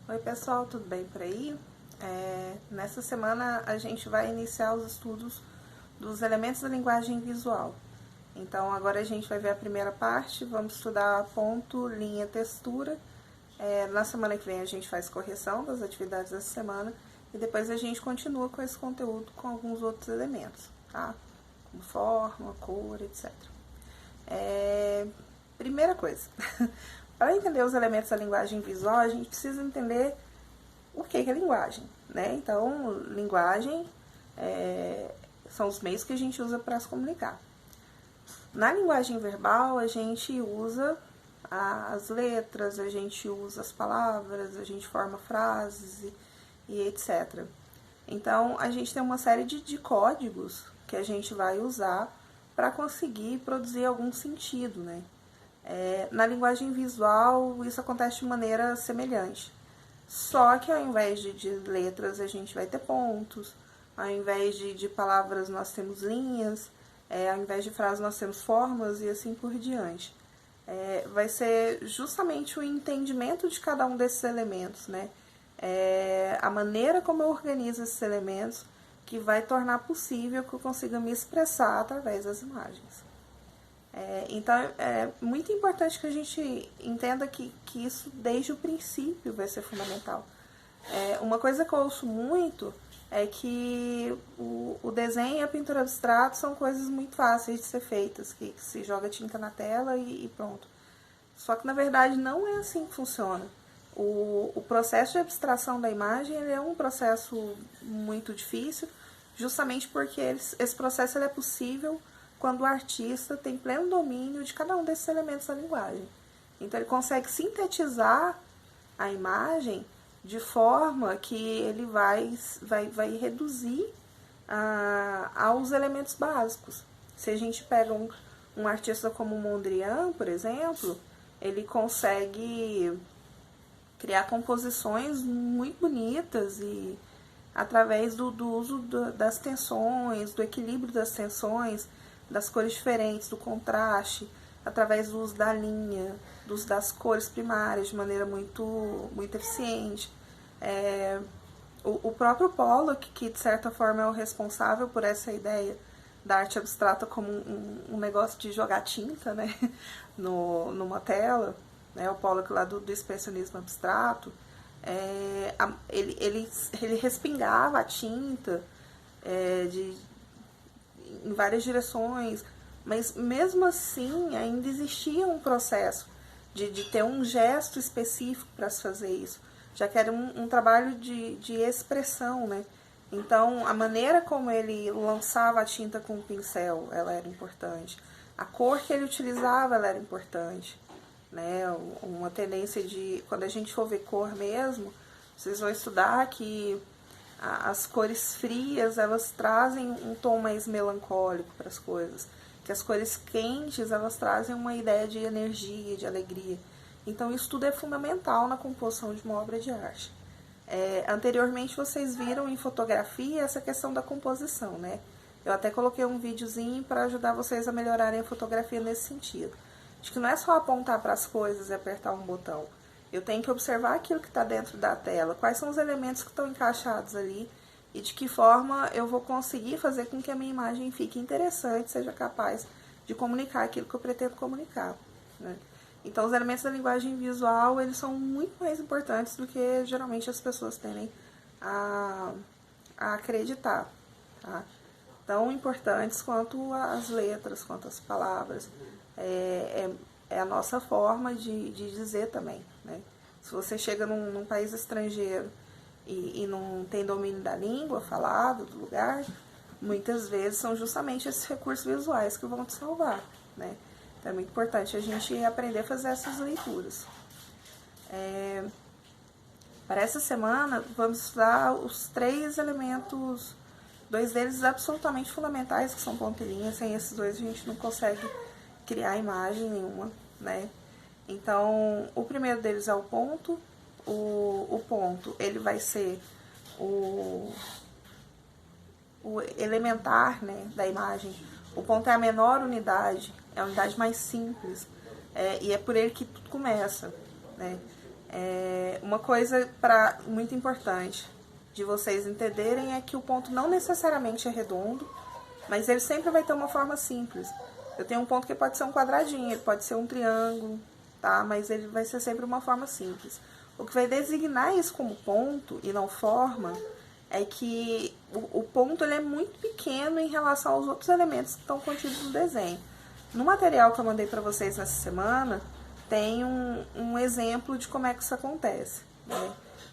Oi pessoal, tudo bem por aí? Nessa semana a gente vai iniciar os estudos dos elementos da linguagem visual. Então agora a gente vai ver a primeira parte, vamos estudar ponto, linha, textura. Na semana que vem a gente faz correção das atividades dessa semana e depois a gente continua com esse conteúdo com alguns outros elementos, tá? Como forma, cor, etc. Primeira coisa, para entender os elementos da linguagem visual, a gente precisa entender o que é linguagem, né? Então, linguagem são os meios que a gente usa para se comunicar. Na linguagem verbal, a gente usa as letras, a gente usa as palavras, a gente forma frases e etc. Então, a gente tem uma série de códigos que a gente vai usar para conseguir produzir algum sentido, né? Na linguagem visual, isso acontece de maneira semelhante. Só que ao invés de letras, a gente vai ter pontos, ao invés de palavras, nós temos linhas, ao invés de frases, nós temos formas e assim por diante. Vai ser justamente o entendimento de cada um desses elementos, né? A maneira como eu organizo esses elementos que vai tornar possível que eu consiga me expressar através das imagens. Então, é muito importante que a gente entenda que isso, desde o princípio, vai ser fundamental. Uma coisa que eu ouço muito é que o desenho e a pintura abstrata são coisas muito fáceis de ser feitas, que se joga tinta na tela e pronto. Só que, na verdade, não é assim que funciona. O processo de abstração da imagem ele é um processo muito difícil, justamente porque esse processo ele é possível quando o artista tem pleno domínio de cada um desses elementos da linguagem. Então, ele consegue sintetizar a imagem de forma que ele vai reduzir aos elementos básicos. Se a gente pega um artista como Mondrian, por exemplo, ele consegue criar composições muito bonitas e através do uso das tensões, do equilíbrio das tensões, das cores diferentes, do contraste, através do uso da linha, do uso das cores primárias de maneira muito eficiente. O próprio Pollock, que de certa forma é o responsável por essa ideia da arte abstrata como um negócio de jogar tinta, né, numa tela, né, o Pollock lá do expressionismo abstrato, ele respingava a tinta em várias direções, mas mesmo assim ainda existia um processo de ter um gesto específico para se fazer isso, já que era um trabalho de expressão, né? Então, a maneira como ele lançava a tinta com o pincel, ela era importante. A cor que ele utilizava, ela era importante, né? Uma tendência de, quando a gente for ver cor mesmo, vocês vão estudar que as cores frias, elas trazem um tom mais melancólico para as coisas, que as cores quentes, elas trazem uma ideia de energia, de alegria. Então, isso tudo é fundamental na composição de uma obra de arte. Anteriormente, vocês viram em fotografia essa questão da composição, né? Eu até coloquei um videozinho para ajudar vocês a melhorarem a fotografia nesse sentido. Acho que não é só apontar para as coisas e apertar um botão. Eu tenho que observar aquilo que está dentro da tela, quais são os elementos que estão encaixados ali e de que forma eu vou conseguir fazer com que a minha imagem fique interessante, seja capaz de comunicar aquilo que eu pretendo comunicar, né? Então, os elementos da linguagem visual, eles são muito mais importantes do que geralmente as pessoas tendem a acreditar, tá? Tão importantes quanto as letras, quanto as palavras. É a nossa forma de dizer também, né? Se você chega num país estrangeiro e não tem domínio da língua falada, do lugar, muitas vezes são justamente esses recursos visuais que vão te salvar, né? Então é muito importante a gente aprender a fazer essas leituras. Para essa semana, vamos estudar os 3 elementos, 2 deles absolutamente fundamentais, que são ponto e linha. Sem esses 2 a gente não consegue criar imagem nenhuma, né? Então, o primeiro deles é o ponto. O ponto, ele vai ser o elementar, né, da imagem. O ponto é a menor unidade, é a unidade mais simples. e é por ele que tudo começa, né? Uma coisa muito importante de vocês entenderem é que o ponto não necessariamente é redondo, mas ele sempre vai ter uma forma simples. Eu tenho um ponto que pode ser um quadradinho, ele pode ser um triângulo, tá? Mas ele vai ser sempre uma forma simples. O que vai designar isso como ponto e não forma é que o ponto ele é muito pequeno em relação aos outros elementos que estão contidos no desenho. No material que eu mandei para vocês nessa semana, tem um exemplo de como é que isso acontece, né?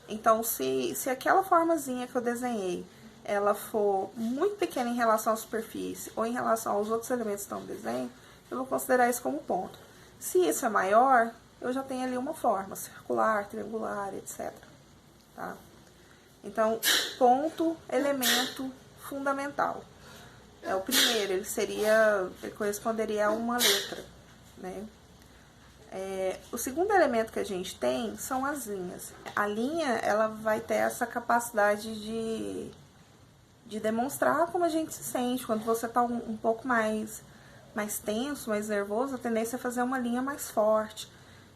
Então, se aquela formazinha que eu desenhei, ela for muito pequena em relação à superfície ou em relação aos outros elementos que estão no desenho, eu vou considerar isso como ponto. Se isso é maior, eu já tenho ali uma forma circular, triangular, etc. Tá? Então, ponto, elemento fundamental. É o primeiro, ele corresponderia a uma letra, né? O segundo elemento que a gente tem são as linhas. A linha, ela vai ter essa capacidade de demonstrar como a gente se sente. Quando você está um pouco mais tenso, mais nervoso, a tendência é fazer uma linha mais forte.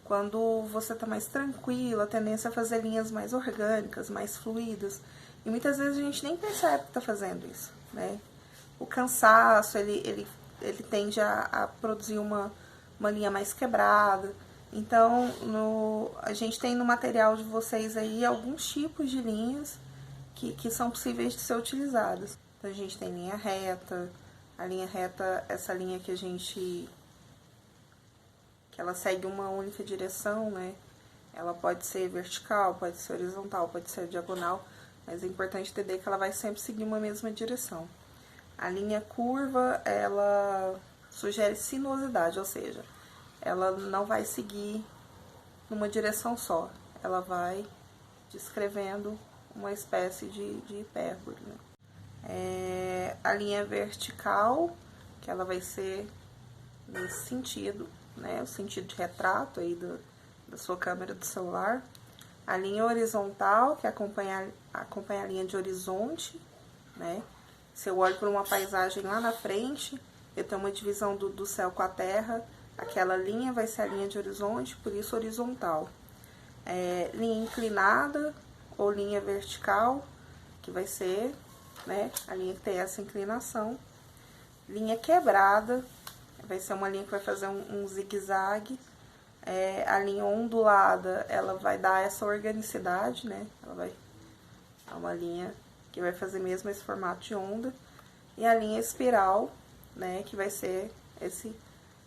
Quando você está mais tranquilo, a tendência é fazer linhas mais orgânicas, mais fluidas. E muitas vezes a gente nem percebe que está fazendo isso, né? O cansaço, ele tende a produzir uma linha mais quebrada. Então, a gente tem no material de vocês aí alguns tipos de linhas que são possíveis de ser utilizadas. Então, a gente tem linha reta, a linha reta, essa linha que ela segue uma única direção, né? Ela pode ser vertical, pode ser horizontal, pode ser diagonal, mas é importante entender que ela vai sempre seguir uma mesma direção. A linha curva, ela sugere sinuosidade, ou seja, ela não vai seguir numa direção só, ela vai descrevendo uma espécie de hipérbole, né? A linha vertical, que ela vai ser nesse sentido, né? O sentido de retrato aí da sua câmera do celular. A linha horizontal, que acompanha a linha de horizonte, né? Se eu olho para uma paisagem lá na frente, eu tenho uma divisão do céu com a terra, aquela linha vai ser a linha de horizonte, por isso horizontal. Linha inclinada ou linha vertical, que vai ser, né, a linha que tem essa inclinação. Linha quebrada, vai ser uma linha que vai fazer um zigue-zague. A linha ondulada, ela vai dar essa organicidade, né? Ela vai dar uma linha que vai fazer mesmo esse formato de onda. E a linha espiral, né? Que vai ser esse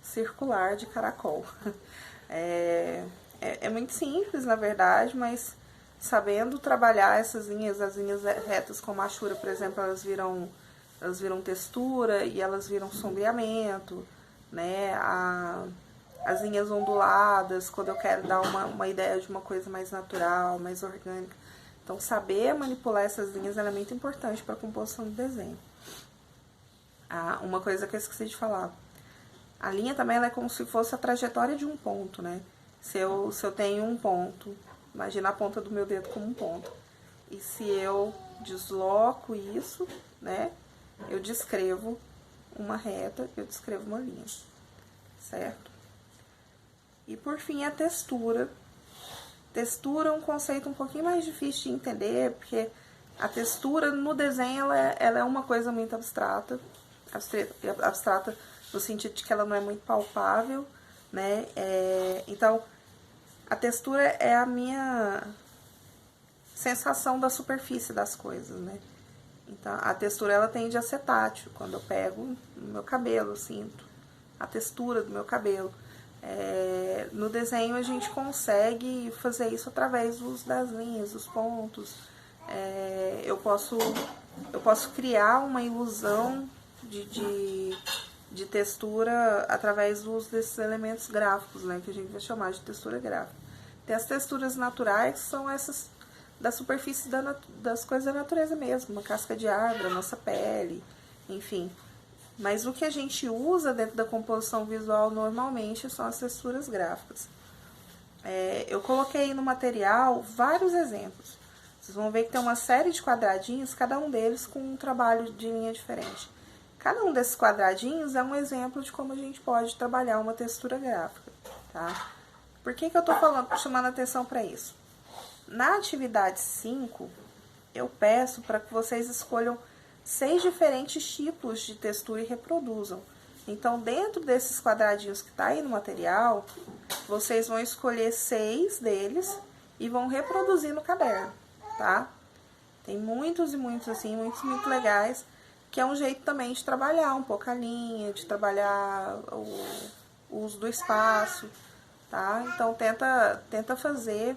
circular de caracol. É muito simples, na verdade, mas sabendo trabalhar essas linhas, as linhas retas como a Ashura, por exemplo, elas viram textura e elas viram sombreamento, né? As linhas onduladas, quando eu quero dar uma ideia de uma coisa mais natural, mais orgânica. Então, saber manipular essas linhas é muito importante para a composição do desenho. Uma coisa que eu esqueci de falar. A linha também ela é como se fosse a trajetória de um ponto, né? Se eu tenho um ponto, imagina a ponta do meu dedo como um ponto. E se eu desloco isso, né? Eu descrevo uma reta, eu descrevo uma linha, certo? E por fim, a textura. Textura é um conceito um pouquinho mais difícil de entender, porque a textura no desenho ela é uma coisa muito abstrata no sentido de que ela não é muito palpável, né? Então, a textura é a minha sensação da superfície das coisas, né? Então, a textura ela tende a ser tátil. Quando eu pego no meu cabelo, eu sinto a textura do meu cabelo. No desenho a gente consegue fazer isso através do uso das linhas, dos pontos. Eu posso criar uma ilusão de textura através do uso desses elementos gráficos, né, que a gente vai chamar de textura gráfica. Tem as texturas naturais, que são essas da superfície das coisas da natureza mesmo, uma casca de árvore, a nossa pele, enfim. Mas o que a gente usa dentro da composição visual normalmente são as texturas gráficas. Eu coloquei no material vários exemplos. Vocês vão ver que tem uma série de quadradinhos, cada um deles com um trabalho de linha diferente. Cada um desses quadradinhos é um exemplo de como a gente pode trabalhar uma textura gráfica. tá? Por que que eu tô chamando atenção para isso? Na atividade 5, eu peço para que vocês escolham 6 diferentes tipos de textura e reproduzam. Então, dentro desses quadradinhos que tá aí no material, vocês vão escolher 6 deles e vão reproduzir no caderno, tá? Tem muitos e muitos, assim, muitos muito legais, que é um jeito também de trabalhar um pouco a linha, de trabalhar o uso do espaço, tá? Então, tenta fazer,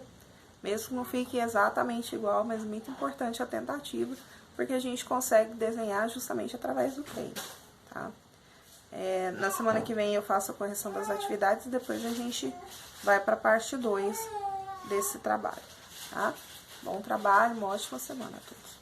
mesmo que não fique exatamente igual, mas muito importante a tentativa, porque a gente consegue desenhar justamente através do treino, tá? Na semana que vem eu faço a correção das atividades e depois a gente vai para a parte 2 desse trabalho, tá? Bom trabalho, uma ótima semana a todos.